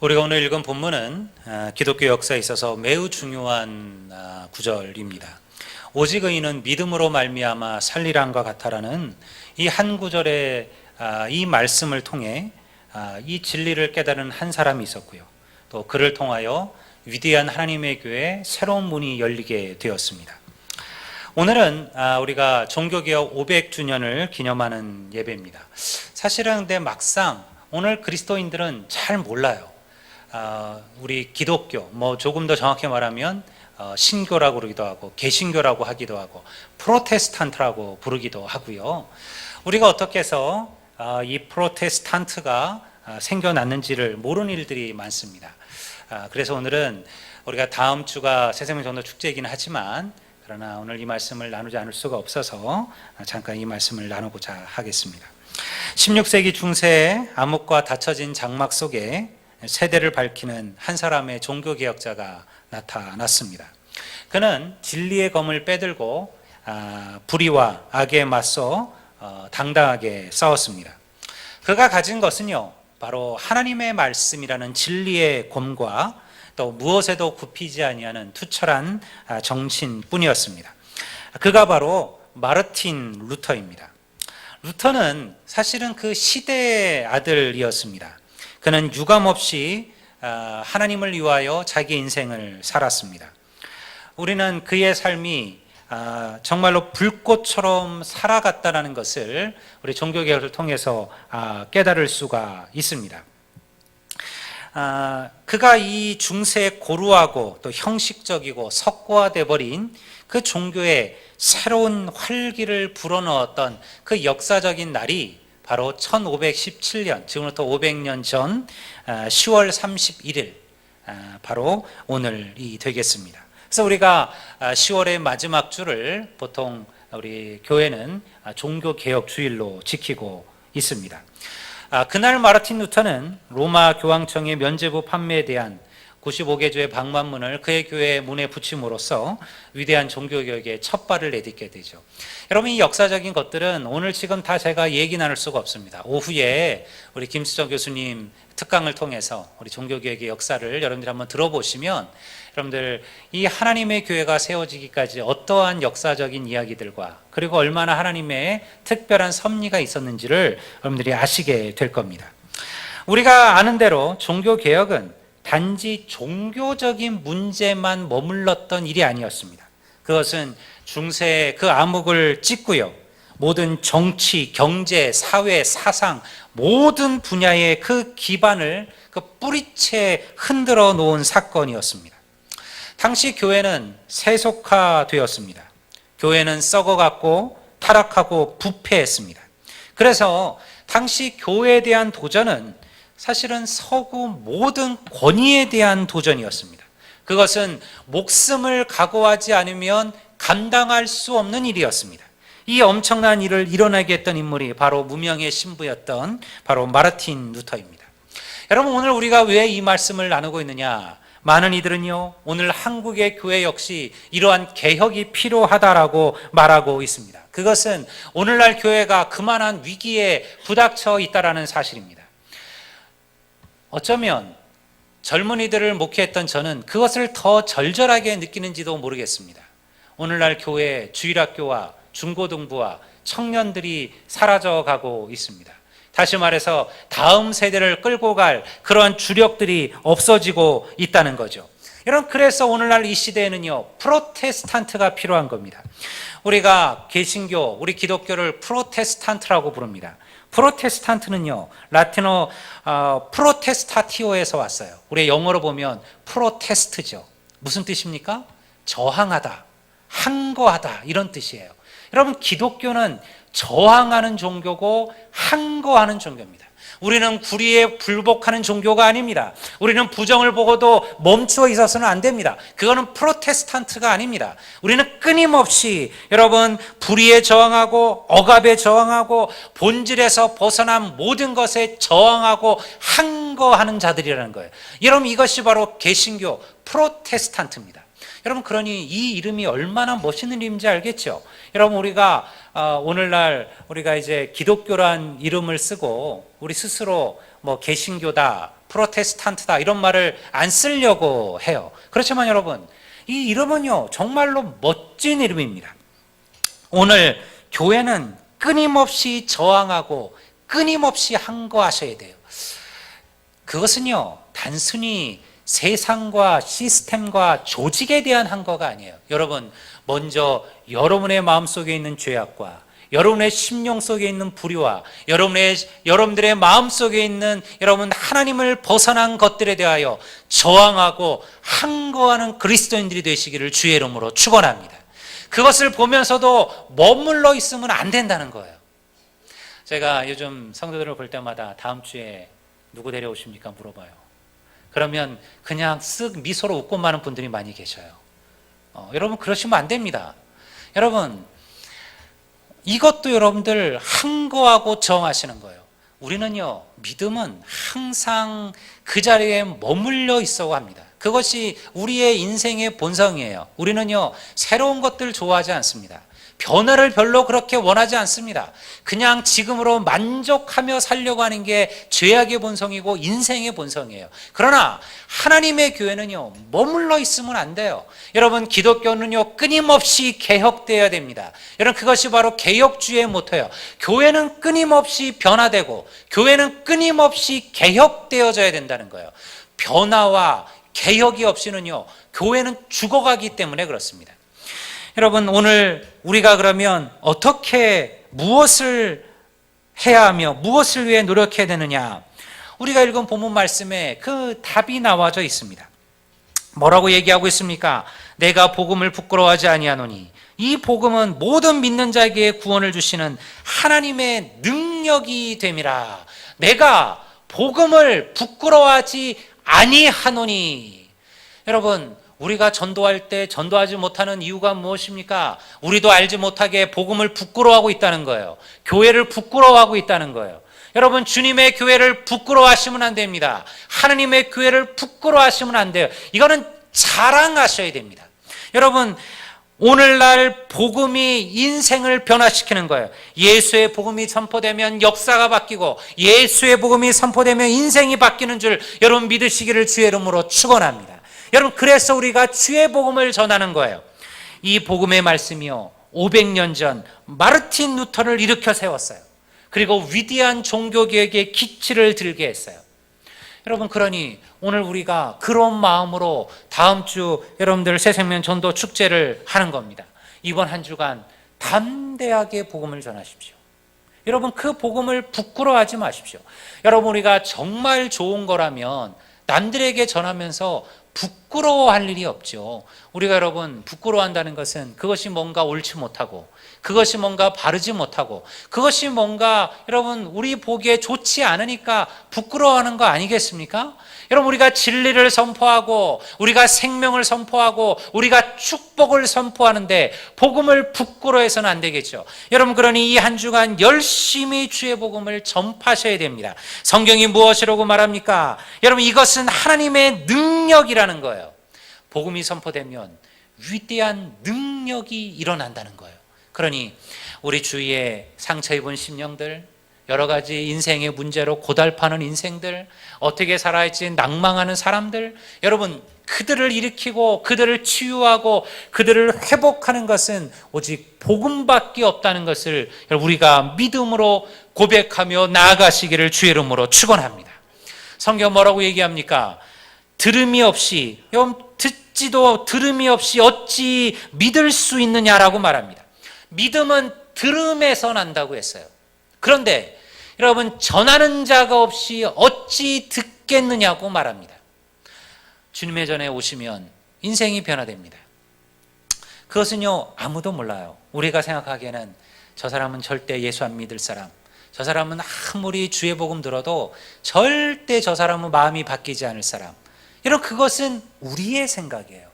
우리가 오늘 읽은 본문은 기독교 역사에 있어서 매우 중요한 구절입니다. 오직 의인은 믿음으로 말미암아 살리란과 같아라는 이 한 구절의 이 말씀을 통해 이 진리를 깨달은 한 사람이 있었고요. 또 그를 통하여 위대한 하나님의 교회에 새로운 문이 열리게 되었습니다. 오늘은 우리가 종교개혁 500주년을 기념하는 예배입니다. 사실은 근데 막상 오늘 그리스도인들은 잘 몰라요. 우리 기독교, 조금 더 정확히 말하면 신교라고 그러기도 하고 개신교라고 하기도 하고 프로테스탄트라고 부르기도 하고요. 우리가 어떻게 해서 이 프로테스탄트가 생겨났는지를 모르는 일들이 많습니다. 그래서 오늘은 우리가 다음 주가 새생명전도 축제이긴 하지만 그러나 오늘 이 말씀을 나누지 않을 수가 없어서 잠깐 이 말씀을 나누고자 하겠습니다. 16세기 중세에 암흑과 닫혀진 장막 속에 세대를 밝히는 한 사람의 종교개혁자가 나타났습니다. 그는 진리의 검을 빼들고 불의와 악에 맞서 당당하게 싸웠습니다. 그가 가진 것은요, 바로 하나님의 말씀이라는 진리의 검과 또 무엇에도 굽히지 아니하는 투철한 정신뿐이었습니다. 그가 바로 마르틴 루터입니다. 루터는 사실은 그 시대의 아들이었습니다. 그는 유감없이 하나님을 위하여 자기 인생을 살았습니다. 우리는 그의 삶이 정말로 불꽃처럼 살아갔다는 것을 우리 종교개혁을 통해서 깨달을 수가 있습니다. 그가 이 중세에 고루하고 또 형식적이고 석고화돼 버린 그 종교에 새로운 활기를 불어넣었던 그 역사적인 날이 바로 1517년, 지금부터 500년 전 10월 31일 바로 오늘이 되겠습니다. 그래서 우리가 10월의 마지막 주를 보통 우리 교회는 종교개혁 주일로 지키고 있습니다. 그날 마르틴 루터는 로마 교황청의 면죄부 판매에 대한 95개조의 방만문을 그의 교회 문에 붙임으로써 위대한 종교개혁의 첫 발을 내딛게 되죠. 여러분, 이 역사적인 것들은 오늘 지금 다 제가 얘기 나눌 수가 없습니다. 오후에 우리 김수정 교수님 특강을 통해서 우리 종교개혁의 역사를 여러분들이 한번 들어보시면 여러분들 이 하나님의 교회가 세워지기까지 어떠한 역사적인 이야기들과 그리고 얼마나 하나님의 특별한 섭리가 있었는지를 여러분들이 아시게 될 겁니다. 우리가 아는 대로 종교개혁은 단지 종교적인 문제만 머물렀던 일이 아니었습니다. 그것은 중세의 그 암흑을 찢고요, 모든 정치, 경제, 사회, 사상 모든 분야의 그 기반을 그 뿌리채 흔들어 놓은 사건이었습니다. 당시 교회는 세속화되었습니다. 교회는 썩어갔고 타락하고 부패했습니다. 그래서 당시 교회에 대한 도전은 사실은 서구 모든 권위에 대한 도전이었습니다. 그것은 목숨을 각오하지 않으면 감당할 수 없는 일이었습니다. 이 엄청난 일을 일어나게 했던 인물이 바로 무명의 신부였던 바로 마르틴 루터입니다. 여러분, 오늘 우리가 왜 이 말씀을 나누고 있느냐? 많은 이들은요, 오늘 한국의 교회 역시 이러한 개혁이 필요하다라고 말하고 있습니다. 그것은 오늘날 교회가 그만한 위기에 부닥쳐 있다라는 사실입니다. 어쩌면 젊은이들을 목회했던 저는 그것을 더 절절하게 느끼는지도 모르겠습니다. 오늘날 교회 주일학교와 중고등부와 청년들이 사라져가고 있습니다. 다시 말해서 다음 세대를 끌고 갈 그러한 주력들이 없어지고 있다는 거죠. 여러분, 그래서 오늘날 이 시대에는요, 프로테스탄트가 필요한 겁니다. 우리가 개신교, 우리 기독교를 프로테스탄트라고 부릅니다. 프로테스탄트는요, 라틴어 프로테스타티오에서 왔어요. 우리 영어로 보면 프로테스트죠. 무슨 뜻입니까? 저항하다, 항거하다, 이런 뜻이에요. 여러분, 기독교는 저항하는 종교고 항거하는 종교입니다. 우리는 불의에 불복하는 종교가 아닙니다. 우리는 부정을 보고도 멈추어 있어서는 안 됩니다. 그거는 프로테스탄트가 아닙니다. 우리는 끊임없이 여러분 불의에 저항하고 억압에 저항하고 본질에서 벗어난 모든 것에 저항하고 항거하는 자들이라는 거예요. 여러분, 이것이 바로 개신교 프로테스탄트입니다. 여러분, 그러니 이 이름이 얼마나 멋있는 이름인지 알겠죠? 여러분, 우리가 오늘날 우리가 이제 기독교란 이름을 쓰고 우리 스스로 뭐 개신교다, 프로테스탄트다 이런 말을 안 쓰려고 해요. 그렇지만 여러분, 이 이름은요 정말로 멋진 이름입니다. 오늘 교회는 끊임없이 저항하고 끊임없이 항거하셔야 돼요. 그것은요 단순히 세상과 시스템과 조직에 대한 항거가 아니에요. 여러분, 먼저 여러분의 마음속에 있는 죄악과 여러분의 심령 속에 있는 불의와 여러분들의 마음속에 있는 여러분 하나님을 벗어난 것들에 대하여 저항하고 항거하는 그리스도인들이 되시기를 주의 이름으로 축원합니다. 그것을 보면서도 머물러 있으면 안 된다는 거예요. 제가 요즘 성도들을 볼 때마다 다음 주에 누구 데려오십니까 물어봐요. 그러면 그냥 쓱 미소로 웃고 마는 분들이 많이 계셔요. 여러분 그러시면 안 됩니다. 여러분 이것도 여러분들 항거하고 저항하시는 거예요. 우리는요 믿음은 항상 그 자리에 머물러 있어야 합니다. 그것이 우리의 인생의 본성이에요. 우리는요 새로운 것들 좋아하지 않습니다. 변화를 별로 그렇게 원하지 않습니다. 그냥 지금으로 만족하며 살려고 하는 게 죄악의 본성이고 인생의 본성이에요. 그러나 하나님의 교회는요 머물러 있으면 안 돼요. 여러분 기독교는요 끊임없이 개혁되어야 됩니다. 여러분 그것이 바로 개혁주의의 모토예요. 교회는 끊임없이 변화되고 교회는 끊임없이 개혁되어져야 된다는 거예요. 변화와 개혁이 없이는요 교회는 죽어가기 때문에 그렇습니다. 여러분 오늘 우리가 그러면 어떻게 무엇을 해야 하며 무엇을 위해 노력해야 되느냐, 우리가 읽은 본문 말씀에 그 답이 나와져 있습니다. 뭐라고 얘기하고 있습니까? 내가 복음을 부끄러워하지 아니하노니 이 복음은 모든 믿는 자에게 구원을 주시는 하나님의 능력이 됨이라. 내가 복음을 부끄러워하지 아니하노니. 여러분 우리가 전도할 때 전도하지 못하는 이유가 무엇입니까? 우리도 알지 못하게 복음을 부끄러워하고 있다는 거예요. 교회를 부끄러워하고 있다는 거예요. 여러분 주님의 교회를 부끄러워하시면 안 됩니다. 하나님의 교회를 부끄러워하시면 안 돼요. 이거는 자랑하셔야 됩니다. 여러분 오늘날 복음이 인생을 변화시키는 거예요. 예수의 복음이 선포되면 역사가 바뀌고 예수의 복음이 선포되면 인생이 바뀌는 줄 여러분 믿으시기를 주의 이름으로 축원합니다. 여러분 그래서 우리가 주의 복음을 전하는 거예요. 이 복음의 말씀이요 500년 전 마르틴 루터를 일으켜 세웠어요. 그리고 위대한 종교개혁의 기치를 들게 했어요. 여러분 그러니 오늘 우리가 그런 마음으로 다음 주 여러분들 새생명 전도 축제를 하는 겁니다. 이번 한 주간 담대하게 복음을 전하십시오. 여러분 그 복음을 부끄러워하지 마십시오. 여러분 우리가 정말 좋은 거라면 남들에게 전하면서 부끄러워할 일이 없죠. 우리가 여러분 부끄러워한다는 것은 그것이 뭔가 옳지 못하고 그것이 뭔가 바르지 못하고 그것이 뭔가 여러분 우리 보기에 좋지 않으니까 부끄러워하는 거 아니겠습니까? 여러분 우리가 진리를 선포하고 우리가 생명을 선포하고 우리가 축복을 선포하는데 복음을 부끄러워해서는 안 되겠죠. 여러분 그러니 이 한 주간 열심히 주의 복음을 전파하셔야 됩니다. 성경이 무엇이라고 말합니까? 여러분 이것은 하나님의 능력이라는 거예요. 복음이 선포되면 위대한 능력이 일어난다는 거예요. 그러니 우리 주위에 상처 입은 심령들, 여러 가지 인생의 문제로 고달파는 인생들, 어떻게 살아야 할지 낭망하는 사람들, 여러분 그들을 일으키고 그들을 치유하고 그들을 회복하는 것은 오직 복음밖에 없다는 것을 우리가 믿음으로 고백하며 나아가시기를 주의 이름으로 축원합니다. 성경 뭐라고 얘기합니까? 들음이 없이, 듣지도 들음이 없이 어찌 믿을 수 있느냐라고 말합니다. 믿음은 들음에서 난다고 했어요. 그런데 여러분 전하는 자가 없이 어찌 듣겠느냐고 말합니다. 주님의 전에 오시면 인생이 변화됩니다. 그것은요 아무도 몰라요. 우리가 생각하기에는 저 사람은 절대 예수 안 믿을 사람, 저 사람은 아무리 주의 복음 들어도 절대 저 사람은 마음이 바뀌지 않을 사람, 여러분 그것은 우리의 생각이에요.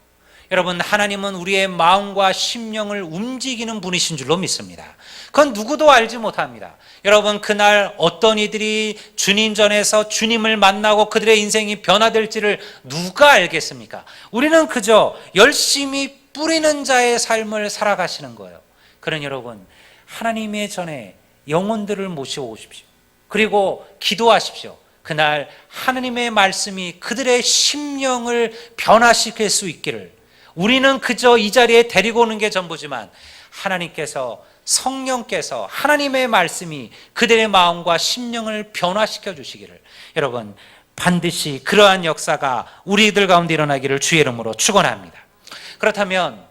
여러분 하나님은 우리의 마음과 심령을 움직이는 분이신 줄로 믿습니다. 그건 누구도 알지 못합니다. 여러분 그날 어떤 이들이 주님 전에서 주님을 만나고 그들의 인생이 변화될지를 누가 알겠습니까? 우리는 그저 열심히 뿌리는 자의 삶을 살아가시는 거예요. 그러니 여러분 하나님의 전에 영혼들을 모시고 오십시오. 그리고 기도하십시오. 그날 하나님의 말씀이 그들의 심령을 변화시킬 수 있기를, 우리는 그저 이 자리에 데리고 오는 게 전부지만 하나님께서, 성령께서, 하나님의 말씀이 그들의 마음과 심령을 변화시켜 주시기를, 여러분 반드시 그러한 역사가 우리들 가운데 일어나기를 주의 이름으로 축원합니다. 그렇다면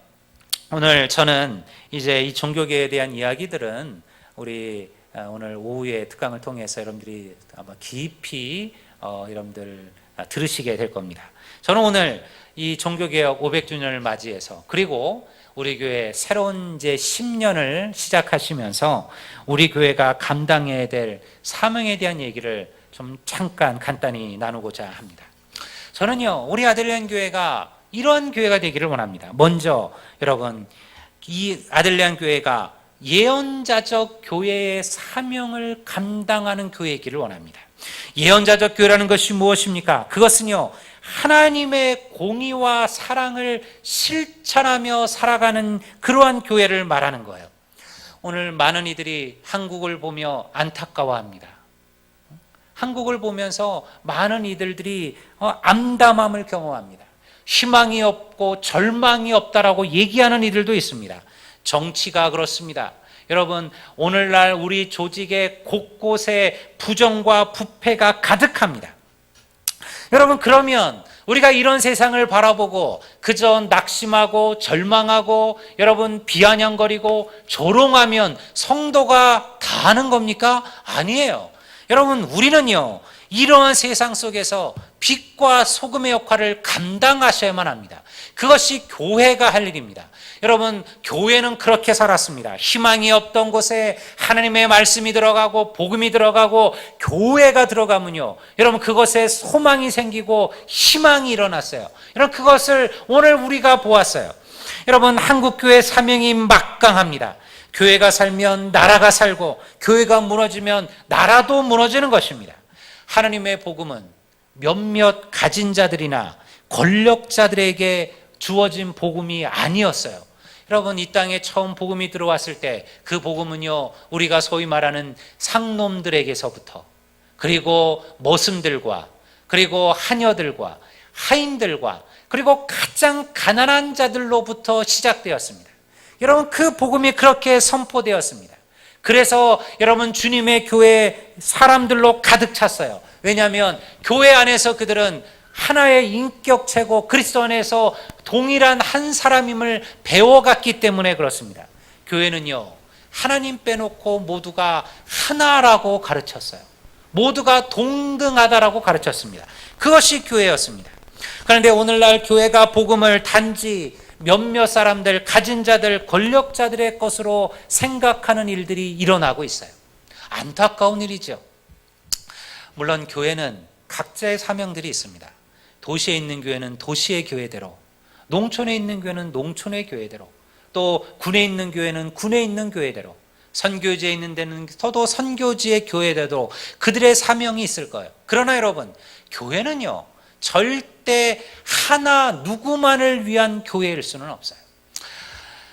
오늘 저는 이제 이 종교계에 대한 이야기들은 우리 오늘 오후의 특강을 통해서 여러분들이 아마 깊이 여러분들 들으시게 될 겁니다. 저는 오늘 이 종교개혁 500주년을 맞이해서, 그리고 우리 교회 새로운 이제 10년을 시작하시면서 우리 교회가 감당해야 될 사명에 대한 얘기를 좀 잠깐 간단히 나누고자 합니다. 저는요, 우리 아들리안 교회가 이런 교회가 되기를 원합니다. 먼저 여러분, 이 아들리안 교회가 예언자적 교회의 사명을 감당하는 교회이기를 원합니다. 예언자적 교회라는 것이 무엇입니까? 그것은요, 하나님의 공의와 사랑을 실천하며 살아가는 그러한 교회를 말하는 거예요. 오늘 많은 이들이 한국을 보며 안타까워합니다. 한국을 보면서 많은 이들이 암담함을 경험합니다. 희망이 없고 절망이 없다라고 얘기하는 이들도 있습니다. 정치가 그렇습니다. 여러분, 오늘날 우리 조직의 곳곳에 부정과 부패가 가득합니다. 여러분, 그러면 우리가 이런 세상을 바라보고 그저 낙심하고 절망하고 여러분 비아냥거리고 조롱하면 성도가 다 하는 겁니까? 아니에요. 여러분, 우리는요, 이러한 세상 속에서 빛과 소금의 역할을 감당하셔야만 합니다. 그것이 교회가 할 일입니다. 여러분, 교회는 그렇게 살았습니다. 희망이 없던 곳에 하나님의 말씀이 들어가고 복음이 들어가고 교회가 들어가면요, 여러분 그것에 소망이 생기고 희망이 일어났어요. 여러분, 그것을 오늘 우리가 보았어요. 여러분, 한국교회 사명이 막강합니다. 교회가 살면 나라가 살고, 교회가 무너지면 나라도 무너지는 것입니다. 하나님의 복음은 몇몇 가진 자들이나 권력자들에게 주어진 복음이 아니었어요. 여러분, 이 땅에 처음 복음이 들어왔을 때 그 복음은요, 우리가 소위 말하는 상놈들에게서부터, 그리고 머슴들과, 그리고 하녀들과 하인들과, 그리고 가장 가난한 자들로부터 시작되었습니다. 여러분, 그 복음이 그렇게 선포되었습니다. 그래서 여러분, 주님의 교회 사람들로 가득 찼어요. 왜냐하면 교회 안에서 그들은 하나의 인격체고 그리스도 안에서 동일한 한 사람임을 배워갔기 때문에 그렇습니다. 교회는요, 하나님 빼놓고 모두가 하나라고 가르쳤어요. 모두가 동등하다라고 가르쳤습니다. 그것이 교회였습니다. 그런데 오늘날 교회가 복음을 단지 몇몇 사람들, 가진 자들, 권력자들의 것으로 생각하는 일들이 일어나고 있어요. 안타까운 일이죠. 물론 교회는 각자의 사명들이 있습니다. 도시에 있는 교회는 도시의 교회대로, 농촌에 있는 교회는 농촌의 교회대로, 또 군에 있는 교회는 군에 있는 교회대로, 선교지에 있는 데는 서도 선교지의 교회대로 그들의 사명이 있을 거예요. 그러나 여러분, 교회는요, 절대 하나 누구만을 위한 교회일 수는 없어요.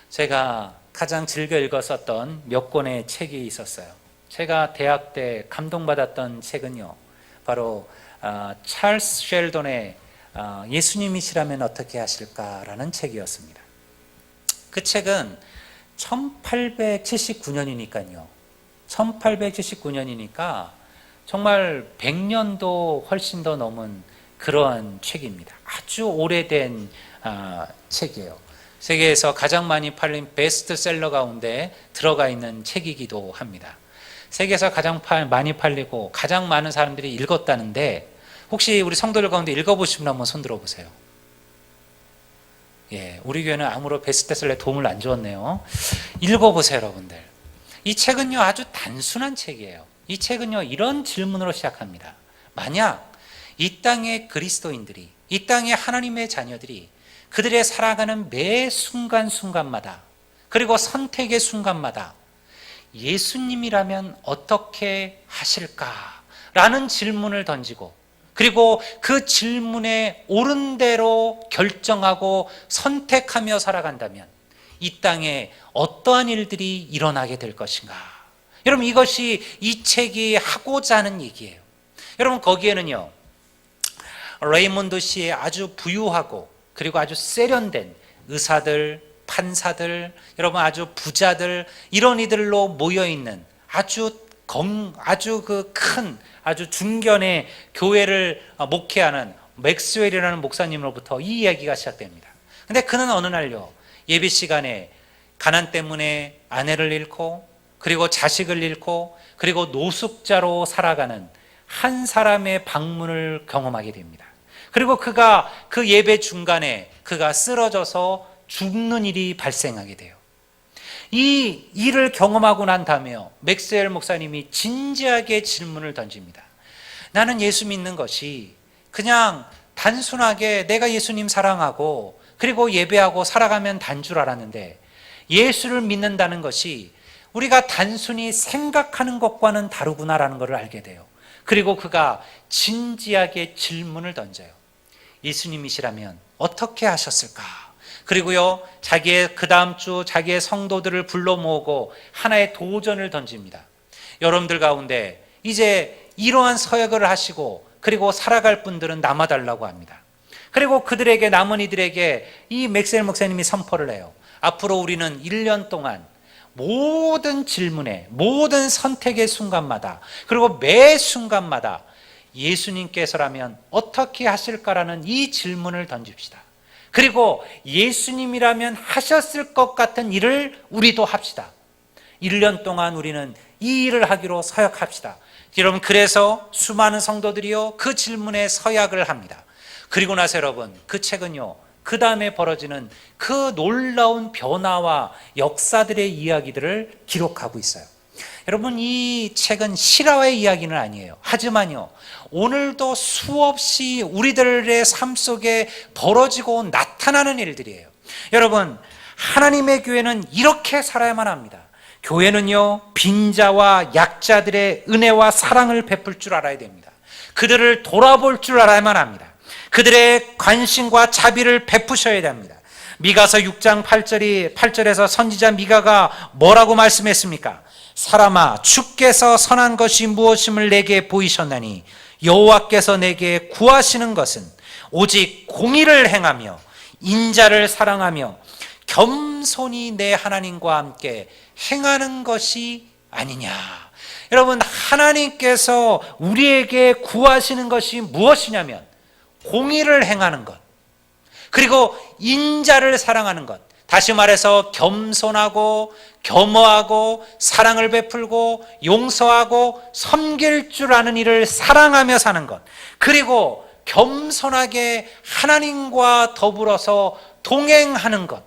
제가 가장 즐겨 읽었었던 몇 권의 책이 있었어요. 제가 대학 때 감동받았던 책은요, 바로 찰스 쉘던의 예수님이시라면 어떻게 하실까라는 책이었습니다. 그 책은 1879년이니까요. 1879년이니까 정말 100년도 훨씬 더 넘은 그러한 책입니다. 아주 오래된 책이에요. 세계에서 가장 많이 팔린 베스트셀러 가운데 들어가 있는 책이기도 합니다. 세계에서 가장 많이 팔리고 가장 많은 사람들이 읽었다는데, 혹시 우리 성도들 가운데 읽어보신 분 한번 손 들어보세요. 예, 우리 교회는 아무런 베스트셀러에 도움을 안 주었네요. 읽어보세요, 여러분들. 이 책은요, 아주 단순한 책이에요. 이 책은요, 이런 질문으로 시작합니다. 만약 이 땅의 그리스도인들이, 이 땅의 하나님의 자녀들이 그들의 살아가는 매 순간순간마다, 그리고 선택의 순간마다 예수님이라면 어떻게 하실까라는 질문을 던지고, 그리고 그 질문에 옳은 대로 결정하고 선택하며 살아간다면 이 땅에 어떠한 일들이 일어나게 될 것인가. 여러분, 이것이 이 책이 하고자 하는 얘기예요. 여러분 거기에는요, 레이몬드 시의 아주 부유하고 그리고 아주 세련된 의사들, 판사들, 여러분 아주 부자들, 이런 이들로 모여 있는 아주 그 큰 아주 중견의 교회를 목회하는 맥스웰이라는 목사님으로부터 이 이야기가 시작됩니다. 근데 그는 어느 날요, 예배 시간에 가난 때문에 아내를 잃고 그리고 자식을 잃고 그리고 노숙자로 살아가는 한 사람의 방문을 경험하게 됩니다. 그리고 그가 그 예배 중간에 그가 쓰러져서 죽는 일이 발생하게 돼요. 이 일을 경험하고 난 다음에 맥스웰 목사님이 진지하게 질문을 던집니다. 나는 예수 믿는 것이 그냥 단순하게 내가 예수님 사랑하고 그리고 예배하고 살아가면 단 줄 알았는데, 예수를 믿는다는 것이 우리가 단순히 생각하는 것과는 다르구나라는 것을 알게 돼요. 그리고 그가 진지하게 질문을 던져요. 예수님이시라면 어떻게 하셨을까? 그리고요, 자기의 그 다음 주 자기의 성도들을 불러 모으고 하나의 도전을 던집니다. 여러분들 가운데 이제 이러한 서약을 하시고 그리고 살아갈 분들은 남아달라고 합니다. 그리고 그들에게, 남은 이들에게 이 맥스웰 목사님이 선포를 해요. 앞으로 우리는 1년 동안 모든 질문에, 모든 선택의 순간마다, 그리고 매 순간마다 예수님께서라면 어떻게 하실까라는 이 질문을 던집시다. 그리고 예수님이라면 하셨을 것 같은 일을 우리도 합시다. 1년 동안 우리는 이 일을 하기로 서약합시다. 여러분, 그래서 수많은 성도들이요, 그 질문에 서약을 합니다. 그리고 나서 여러분, 그 책은요, 그 다음에 벌어지는 그 놀라운 변화와 역사들의 이야기들을 기록하고 있어요. 여러분, 이 책은 실화의 이야기는 아니에요. 하지만요, 오늘도 수없이 우리들의 삶 속에 벌어지고 나타나는 일들이에요. 여러분, 하나님의 교회는 이렇게 살아야만 합니다. 교회는요, 빈자와 약자들의 은혜와 사랑을 베풀 줄 알아야 됩니다. 그들을 돌아볼 줄 알아야만 합니다. 그들의 관심과 자비를 베푸셔야 됩니다. 미가서 6장 8절에서 선지자 미가가 뭐라고 말씀했습니까? 사람아, 주께서 선한 것이 무엇임을 내게 보이셨나니 여호와께서 내게 구하시는 것은 오직 공의를 행하며 인자를 사랑하며 겸손히 내 하나님과 함께 행하는 것이 아니냐. 여러분, 하나님께서 우리에게 구하시는 것이 무엇이냐면 공의를 행하는 것, 그리고 인자를 사랑하는 것. 다시 말해서 겸손하고 겸허하고 사랑을 베풀고 용서하고 섬길 줄 아는 일을 사랑하며 사는 것, 그리고 겸손하게 하나님과 더불어서 동행하는 것.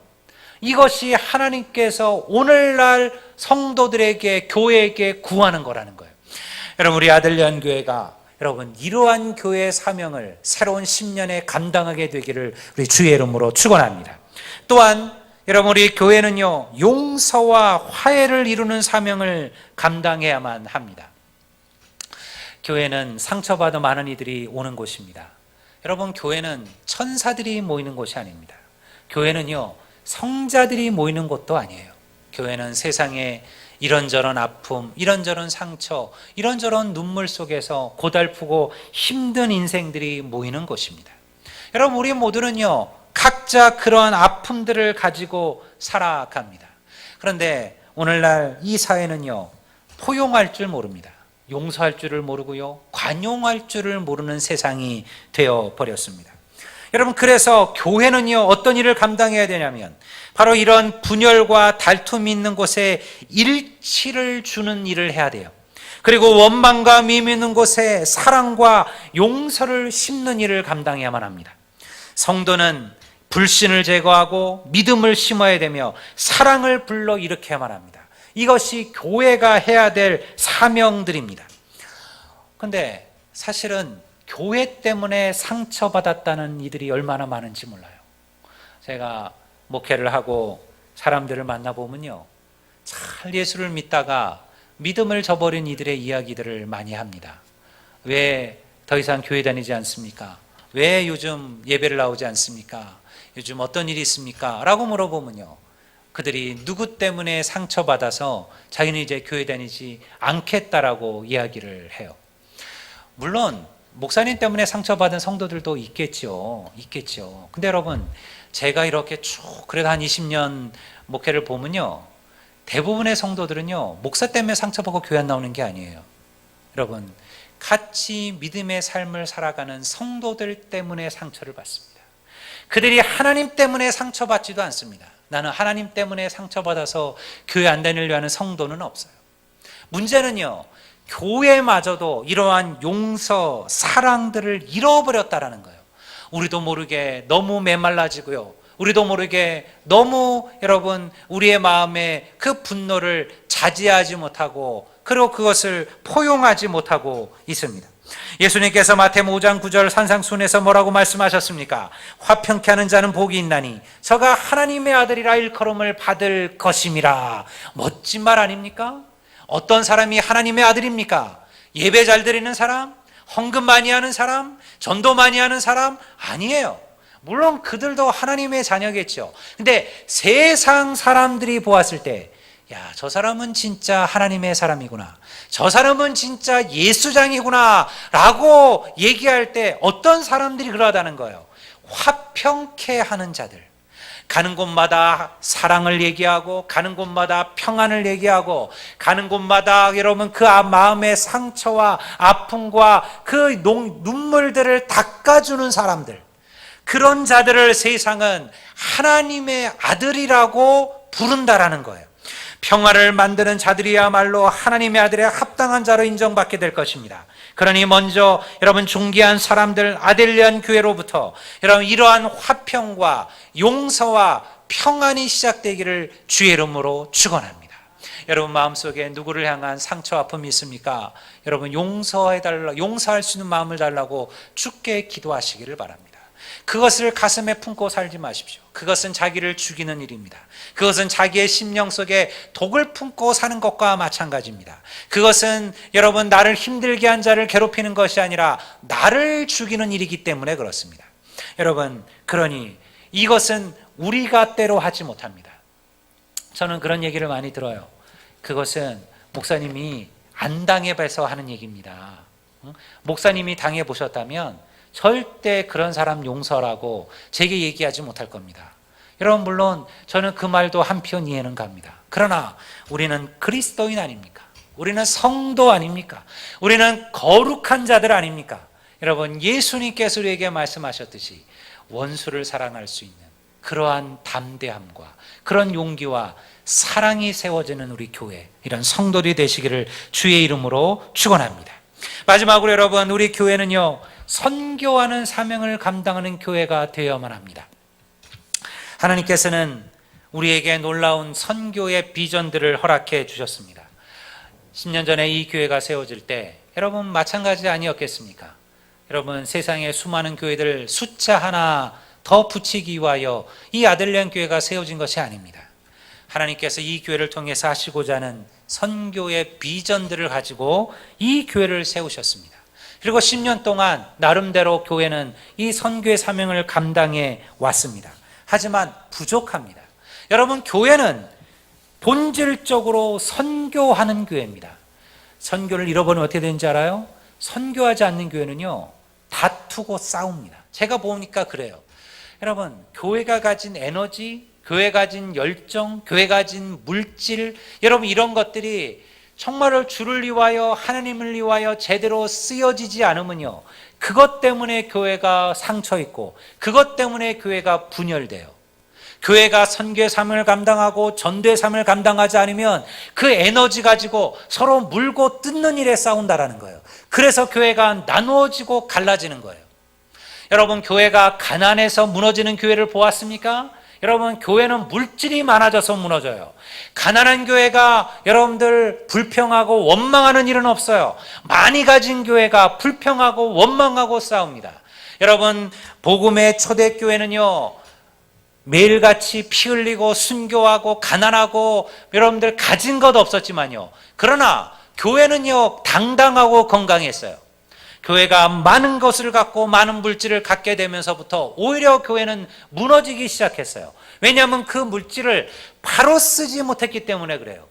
이것이 하나님께서 오늘날 성도들에게, 교회에게 구하는 거라는 거예요. 여러분, 우리 아들연교회가 여러분 이러한 교회의 사명을 새로운 10년에 감당하게 되기를 우리 주의 이름으로 축원합니다. 또한 여러분, 우리 교회는요, 용서와 화해를 이루는 사명을 감당해야만 합니다. 교회는 상처받은 많은 이들이 오는 곳입니다. 여러분, 교회는 천사들이 모이는 곳이 아닙니다. 교회는요, 성자들이 모이는 곳도 아니에요. 교회는 세상에 이런저런 아픔, 이런저런 상처, 이런저런 눈물 속에서 고달프고 힘든 인생들이 모이는 곳입니다. 여러분, 우리 모두는요, 각자 그러한 아픔들을 가지고 살아갑니다. 그런데 오늘날 이 사회는요, 포용할 줄 모릅니다. 용서할 줄을 모르고요, 관용할 줄을 모르는 세상이 되어버렸습니다. 여러분, 그래서 교회는요, 어떤 일을 감당해야 되냐면 바로 이런 분열과 다툼이 있는 곳에 일치를 주는 일을 해야 돼요. 그리고 원망과 미움 있는 곳에 사랑과 용서를 심는 일을 감당해야만 합니다. 성도는 불신을 제거하고 믿음을 심어야 되며 사랑을 불러일으켜야만 합니다. 이것이 교회가 해야 될 사명들입니다. 그런데 사실은 교회 때문에 상처받았다는 이들이 얼마나 많은지 몰라요. 제가 목회를 하고 사람들을 만나보면요, 잘 예수를 믿다가 믿음을 저버린 이들의 이야기들을 많이 합니다. 왜 더 이상 교회 다니지 않습니까? 왜 요즘 예배를 나오지 않습니까? 요즘 어떤 일이 있습니까? 라고 물어보면요, 그들이 누구 때문에 상처받아서 자기는 이제 교회 다니지 않겠다라고 이야기를 해요. 물론 목사님 때문에 상처받은 성도들도 있겠죠. 근데 여러분, 제가 이렇게 쭉 그래도 한 20년 목회를 보면요, 대부분의 성도들은요, 목사 때문에 상처받고 교회 안 나오는 게 아니에요. 여러분, 같이 믿음의 삶을 살아가는 성도들 때문에 상처를 받습니다. 그들이 하나님 때문에 상처받지도 않습니다. 나는 하나님 때문에 상처받아서 교회 안 다니려 하는 성도는 없어요. 문제는요, 교회마저도 이러한 용서, 사랑들을 잃어버렸다라는 거예요. 우리도 모르게 너무 메말라지고요, 우리도 모르게 너무 여러분 우리의 마음에 그 분노를 자제하지 못하고, 그리고 그것을 포용하지 못하고 있습니다. 예수님께서 마태복음 5장 9절 산상순에서 뭐라고 말씀하셨습니까? 화평케 하는 자는 복이 있나니 저가 하나님의 아들이라 일컬음을 받을 것임이라. 멋진 말 아닙니까? 어떤 사람이 하나님의 아들입니까? 예배 잘 드리는 사람? 헌금 많이 하는 사람? 전도 많이 하는 사람? 아니에요. 물론 그들도 하나님의 자녀겠죠. 근데 세상 사람들이 보았을 때, 야, 저 사람은 진짜 하나님의 사람이구나, 저 사람은 진짜 예수장이구나 라고 얘기할 때 어떤 사람들이 그러하다는 거예요. 화평케 하는 자들, 가는 곳마다 사랑을 얘기하고, 가는 곳마다 평안을 얘기하고, 가는 곳마다 여러분 그 마음의 상처와 아픔과 그 눈물들을 닦아주는 사람들, 그런 자들을 세상은 하나님의 아들이라고 부른다라는 거예요. 평화를 만드는 자들이야말로 하나님의 아들에 합당한 자로 인정받게 될 것입니다. 그러니 먼저 여러분 존귀한 사람들 아델리안 교회로부터 여러분 이러한 화평과 용서와 평안이 시작되기를 주의 이름으로 축원합니다. 여러분 마음속에 누구를 향한 상처 아픔이 있습니까? 여러분 용서할 수 있는 마음을 달라고 주께 기도하시기를 바랍니다. 그것을 가슴에 품고 살지 마십시오. 그것은 자기를 죽이는 일입니다. 그것은 자기의 심령 속에 독을 품고 사는 것과 마찬가지입니다. 그것은 여러분 나를 힘들게 한 자를 괴롭히는 것이 아니라 나를 죽이는 일이기 때문에 그렇습니다. 여러분, 그러니 이것은 우리가 때로 하지 못합니다. 저는 그런 얘기를 많이 들어요. 그것은 목사님이 안 당해봐서 하는 얘기입니다. 목사님이 당해보셨다면 절대 그런 사람 용서라고 제게 얘기하지 못할 겁니다. 여러분, 물론 저는 그 말도 한편 이해는 갑니다. 그러나 우리는 그리스도인 아닙니까? 우리는 성도 아닙니까? 우리는 거룩한 자들 아닙니까? 여러분, 예수님께서 우리에게 말씀하셨듯이 원수를 사랑할 수 있는 그러한 담대함과 그런 용기와 사랑이 세워지는 우리 교회, 이런 성도들이 되시기를 주의 이름으로 축원합니다. 마지막으로 여러분, 우리 교회는요, 선교하는 사명을 감당하는 교회가 되어야만 합니다. 하나님께서는 우리에게 놀라운 선교의 비전들을 허락해 주셨습니다. 10년 전에 이 교회가 세워질 때 여러분 마찬가지 아니었겠습니까? 여러분, 세상의 수많은 교회들 숫자 하나 더 붙이기 위하여 이 아들리안 교회가 세워진 것이 아닙니다. 하나님께서 이 교회를 통해서 하시고자 하는 선교의 비전들을 가지고 이 교회를 세우셨습니다. 그리고 10년 동안 나름대로 교회는 이 선교의 사명을 감당해 왔습니다. 하지만 부족합니다. 여러분, 교회는 본질적으로 선교하는 교회입니다. 선교를 잃어버리면 어떻게 되는지 알아요? 선교하지 않는 교회는요, 다투고 싸웁니다. 제가 보니까 그래요. 여러분, 교회가 가진 에너지, 교회가 가진 열정, 교회가 가진 물질, 여러분 이런 것들이 정말로 주를 위하여 하나님을 위하여 제대로 쓰여지지 않으면요, 그것 때문에 교회가 상처 있고 그것 때문에 교회가 분열돼요. 교회가 선교의 삶을 감당하고 전도의 삶을 감당하지 않으면 그 에너지 가지고 서로 물고 뜯는 일에 싸운다라는 거예요. 그래서 교회가 나누어지고 갈라지는 거예요. 여러분, 교회가 가난해서 무너지는 교회를 보았습니까? 여러분, 교회는 물질이 많아져서 무너져요. 가난한 교회가 여러분들 불평하고 원망하는 일은 없어요. 많이 가진 교회가 불평하고 원망하고 싸웁니다. 여러분, 복음의 초대교회는요, 매일같이 피 흘리고 순교하고 가난하고 여러분들 가진 것 없었지만요, 그러나 교회는요 당당하고 건강했어요. 교회가 많은 것을 갖고 많은 물질을 갖게 되면서부터 오히려 교회는 무너지기 시작했어요. 왜냐하면 그 물질을 바로 쓰지 못했기 때문에 그래요.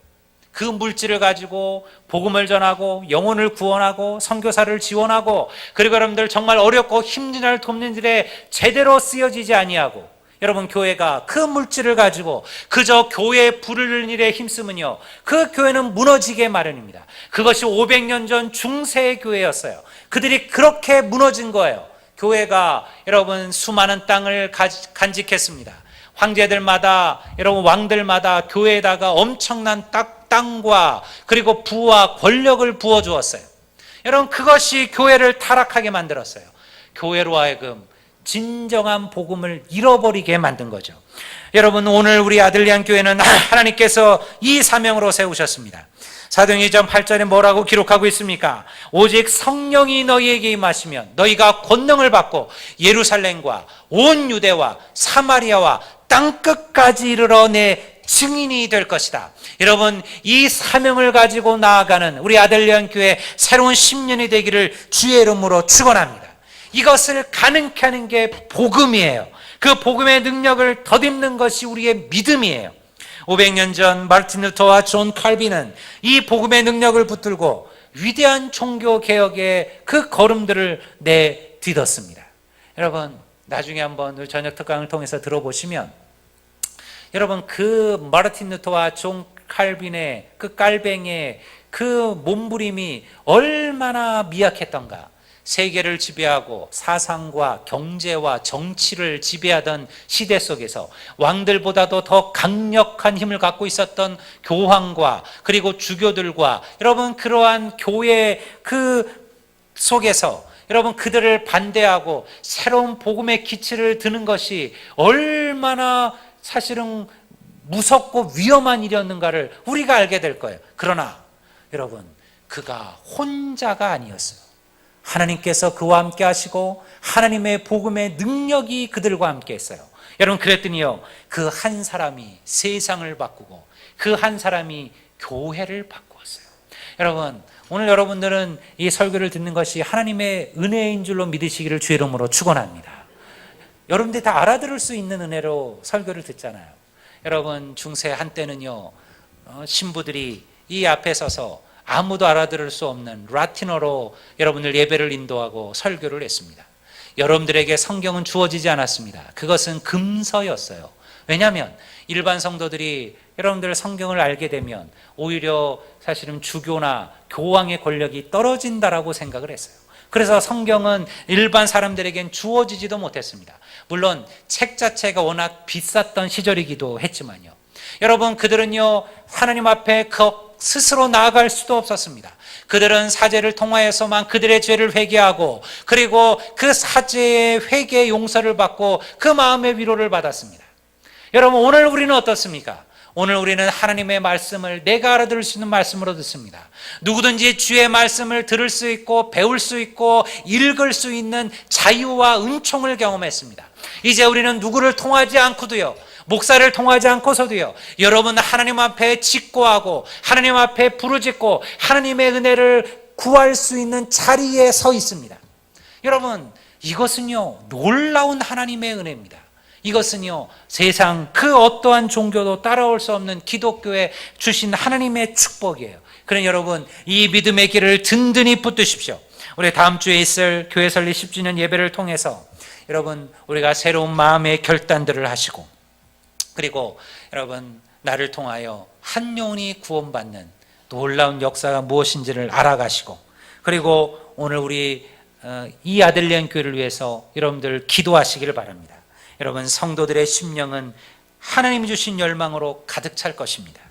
그 물질을 가지고 복음을 전하고 영혼을 구원하고 선교사를 지원하고, 그리고 여러분들 정말 어렵고 힘든 날 돕는 일에 제대로 쓰여지지 아니하고, 여러분 교회가 그 물질을 가지고 그저 교회에 부르는 일에 힘쓰면요, 그 교회는 무너지게 마련입니다. 그것이 500년 전 중세의 교회였어요. 그들이 그렇게 무너진 거예요. 교회가 여러분 수많은 땅을 간직했습니다. 황제들마다, 여러분 왕들마다 교회에다가 엄청난 땅과 그리고 부와 권력을 부어주었어요. 여러분 그것이 교회를 타락하게 만들었어요. 교회로 하여금 진정한 복음을 잃어버리게 만든 거죠. 여러분 오늘 우리 아들리안 교회는 하나님께서 이 사명으로 세우셨습니다. 사도행전 2장 8절에 뭐라고 기록하고 있습니까? 오직 성령이 너희에게 임하시면 너희가 권능을 받고 예루살렘과 온 유대와 사마리아와 땅끝까지 이르러 내 증인이 될 것이다. 여러분 이 사명을 가지고 나아가는 우리 아들리안 교회 새로운 10년이 되기를 주의 이름으로 축원합니다. 이것을 가능케 하는 게 복음이에요. 그 복음의 능력을 덧입는 것이 우리의 믿음이에요. 500년 전 마르틴 루터와 존 칼빈은 이 복음의 능력을 붙들고 위대한 종교 개혁의 그 걸음들을 내딛었습니다. 여러분 나중에 한번 저녁 특강을 통해서 들어보시면, 여러분 그 마르틴 루터와 존 칼빈의 그 깔뱅이의 그 몸부림이 얼마나 미약했던가. 세계를 지배하고 사상과 경제와 정치를 지배하던 시대 속에서 왕들보다도 더 강력한 힘을 갖고 있었던 교황과 그리고 주교들과, 여러분 그러한 교회 그 속에서 여러분 그들을 반대하고 새로운 복음의 기치를 드는 것이 얼마나 사실은 무섭고 위험한 일이었는가를 우리가 알게 될 거예요. 그러나 여러분 그가 혼자가 아니었어요. 하나님께서 그와 함께 하시고 하나님의 복음의 능력이 그들과 함께 했어요. 여러분 그랬더니요, 그 한 사람이 세상을 바꾸고 그 한 사람이 교회를 바꾸었어요. 여러분 오늘 여러분들은 이 설교를 듣는 것이 하나님의 은혜인 줄로 믿으시기를 주의 이름으로 축원합니다. 여러분들이 다 알아들을 수 있는 은혜로 설교를 듣잖아요. 여러분 중세 한때는요, 신부들이 이 앞에 서서 아무도 알아들을 수 없는 라틴어로 여러분들 예배를 인도하고 설교를 했습니다. 여러분들에게 성경은 주어지지 않았습니다. 그것은 금서였어요. 왜냐하면 일반 성도들이 여러분들 성경을 알게 되면 오히려 사실은 주교나 교황의 권력이 떨어진다라고 생각을 했어요. 그래서 성경은 일반 사람들에겐 주어지지도 못했습니다. 물론 책 자체가 워낙 비쌌던 시절이기도 했지만요. 여러분 그들은요 하나님 앞에 스스로 나아갈 수도 없었습니다. 그들은 사제를 통하여서만 그들의 죄를 회개하고, 그리고 그 사제의 회개의 용서를 받고 그 마음의 위로를 받았습니다. 여러분 오늘 우리는 어떻습니까? 오늘 우리는 하나님의 말씀을 내가 알아들을 수 있는 말씀으로 듣습니다. 누구든지 주의 말씀을 들을 수 있고 배울 수 있고 읽을 수 있는 자유와 은총을 경험했습니다. 이제 우리는 누구를 통하지 않고도요, 목사를 통하지 않고서도요, 여러분 하나님 앞에 직고하고 하나님 앞에 부르짖고 하나님의 은혜를 구할 수 있는 자리에 서 있습니다. 여러분 이것은요 놀라운 하나님의 은혜입니다. 이것은요 세상 그 어떠한 종교도 따라올 수 없는 기독교에 주신 하나님의 축복이에요. 그러니 여러분 이 믿음의 길을 든든히 붙드십시오. 우리 다음 주에 있을 교회 설립 10주년 예배를 통해서 여러분 우리가 새로운 마음의 결단들을 하시고, 그리고 여러분 나를 통하여 한 영혼이 구원받는 놀라운 역사가 무엇인지를 알아가시고, 그리고 오늘 우리 이 아들리안 교회를 위해서 여러분들 기도하시기를 바랍니다. 여러분 성도들의 심령은 하나님이 주신 열망으로 가득 찰 것입니다.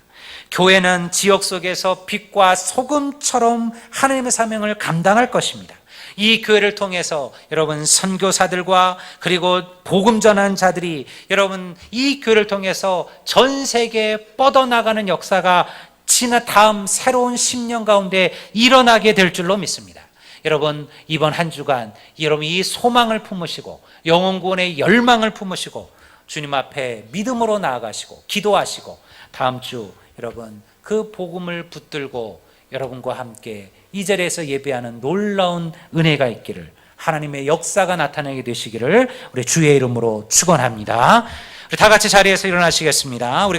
교회는 지역 속에서 빛과 소금처럼 하나님의 사명을 감당할 것입니다. 이 교회를 통해서 여러분 선교사들과 그리고 복음 전하는 자들이 여러분 이 교회를 통해서 전 세계에 뻗어나가는 역사가 다음 새로운 10년 가운데 일어나게 될 줄로 믿습니다. 여러분 이번 한 주간 여러분 이 소망을 품으시고 영혼 구원의 열망을 품으시고 주님 앞에 믿음으로 나아가시고 기도하시고, 다음 주 여러분 그 복음을 붙들고 여러분과 함께 이 자리에서 예배하는 놀라운 은혜가 있기를, 하나님의 역사가 나타나게 되시기를 우리 주의 이름으로 축원합니다. 우리 다 같이 자리에서 일어나시겠습니다. 우리